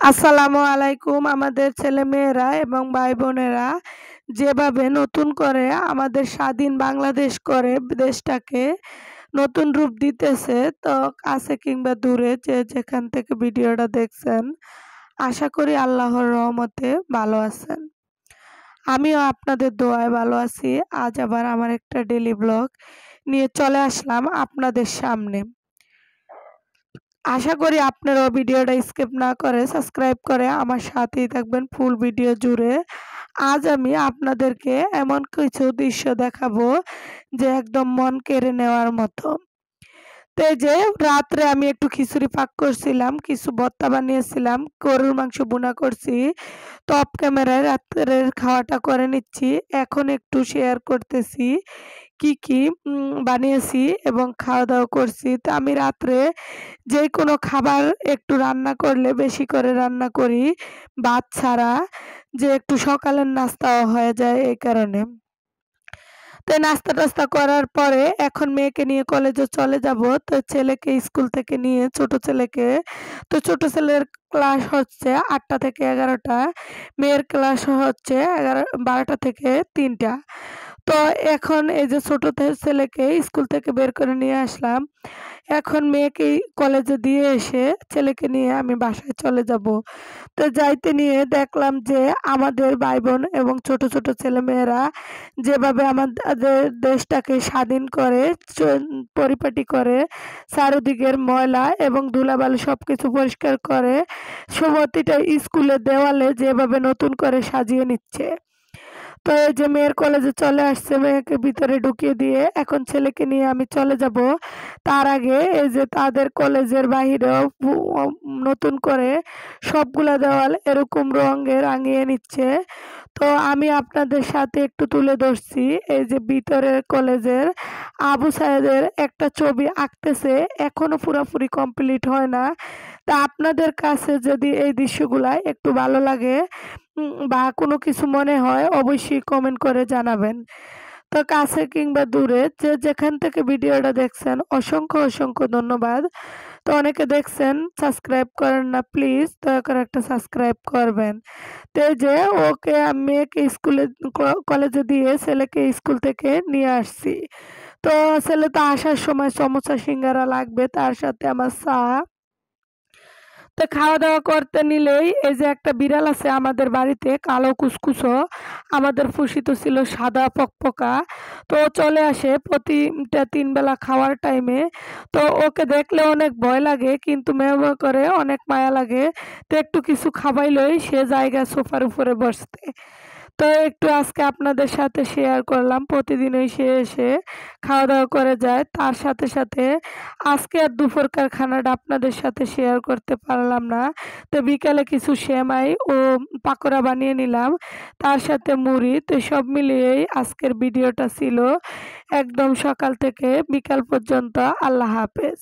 আসসালামু আলাইকুম। আমাদের ছেলেমেয়েরা এবং ভাই বোনেরা যেভাবে নতুন করে আমাদের স্বাধীন বাংলাদেশ করে দেশটাকে নতুন রূপ দিতেছে, তো কাছে কিংবা দূরে যে যেখান থেকে ভিডিওটা দেখছেন, আশা করি আল্লাহর রহমতে ভালো আছেন। আমিও আপনাদের দোয়ায় ভালো আছি। আজ আবার আমার একটা ডেইলি ব্লগ নিয়ে চলে আসলাম আপনাদের সামনে। আশা করি আপনারাও ভিডিওটা স্কিপ না করে সাবস্ক্রাইব করে আমার সাথেই থাকবেন ফুল ভিডিও জুড়ে। আজ আমি আপনাদেরকে এমন কিছু দৃশ্য দেখাবো যে একদম মন কেড়ে নেওয়ার মতো। তো এই যে রাত্রে আমি একটু খিচুড়ি পাক করছিলাম, কিছু ভর্তা বানিয়েছিলাম, গরুর মাংস ভুনা করছি। তো অফ ক্যামেরায় রাত্রের খাওয়াটা করে নিচ্ছি। এখন একটু শেয়ার করতেছি কি বানিয়েছি এবং খাওয়া-দাওয়া করছি। তো আমি রাত্রে যেকোনো খাবার একটু রান্না করলে বেশি করে রান্না করি, ভাত ছাড়া, যে একটু সকালের নাস্তাও হয়ে যায় এই কারণে। তো নাস্তা-টাস্তা করার পরে এখন মেয়েকে নিয়ে কলেজে চলে যাব। তো ছেলেকে স্কুল থেকে নিয়ে ছোট ছেলেকে, তো ছোট ছেলের ক্লাস হচ্ছে ৮টা থেকে ১১টা, মেয়ের ক্লাস হচ্ছে ১২টা থেকে ৩টা। তো এখন এই যে ছোট ছেলেকে স্কুল থেকে বের করে নিয়ে আসলাম। এখন মেয়েকে কলেজে দিয়ে এসে ছেলেকে নিয়ে আমি বাসায় চলে যাব। তো যাইতে নিয়ে দেখলাম যে আমাদের ভাই-বোন এবং ছোট, ছোট ছেলেমেয়েরা যেভাবে আমাদের দেশটাকে স্বাধীন করে, পরিপাটি করে, চারদিকের ময়লা এবং ধুলাবালি সবকিছু পরিষ্কার করে, প্রতিটা স্কুলের দেওয়ালে যেভাবে নতুন করে সাজিয়ে নিচ্ছে। তো এই যে মেয়ের কলেজে চলে আসছে, মেয়েকে ভিতরে ঢুকিয়ে দিয়ে এখন ছেলেকে নিয়ে আমি চলে যাব। তার আগে এই যে তাদের কলেজের বাহিরেও নতুন করে সবগুলা দেওয়াল এরকম রঙে রাঙিয়ে নিচ্ছে। তো আমি আপনাদের সাথে একটু তুলে ধরছি এই যে ভিতরের কলেজের আবু সায়েদের একটা ছবি আঁকতেছে, এখনো পুরোপুরি কমপ্লিট হয় না। তা আপনাদের কাছে যদি এই দৃশ্যগুলা একটু ভালো লাগে বা কোনো কিছু মনে হয় অবশ্যই কমেন্ট করে জানাবেন। তো কাছে কিংবা দূরে যে যেখান থেকে ভিডিওটা দেখছেন অসংখ্য অসংখ্য ধন্যবাদ। তো অনেকে দেখছেন সাবস্ক্রাইব করেন না, প্লিজ দয়া করে একটা সাবস্ক্রাইব করবেন। তো এই যে ওকে মেয়েকে স্কুলে কলেজে দিয়ে ছেলেকে স্কুল থেকে নিয়ে আসছি। তো ছেলে তো আসার সময় সমোসা সিঙ্গারা লাগবে, তার সাথে আমার চা। তো খাওয়া-দাওয়া করতে নিলেই এই যে একটা বিড়াল আছে আমাদের বাড়িতে, কালো কুচকুচো। আমাদের ফুসি তো ছিল সাদা পকপকা। তো ও চলে আসে প্রতিটা ৩ বেলা খাওয়ার টাইমে। তো ওকে দেখলে অনেক ভয় লাগে কিন্তু মেও, মেও করে অনেক মায়া লাগে। তো একটু কিছু খাওয়াইলেই সে জায়গা সোফার উপরে বসতে। তো একটু আজকে আপনাদের সাথে শেয়ার করলাম। প্রতিদিনই সে এসে খাওয়া-দাওয়া করে যায়। তার সাথে, সাথে আজকে আর দুপুরকার খানাটা আপনাদের সাথে শেয়ার করতে পারলাম না। তো বিকালে কিছু সেমাই ও পাকোড়া বানিয়ে নিলাম। তার সাথে মুড়ি। তো সব মিলিয়েই আজকের ভিডিওটা ছিল একদম সকাল থেকে বিকাল পর্যন্ত। আল্লাহ হাফেজ।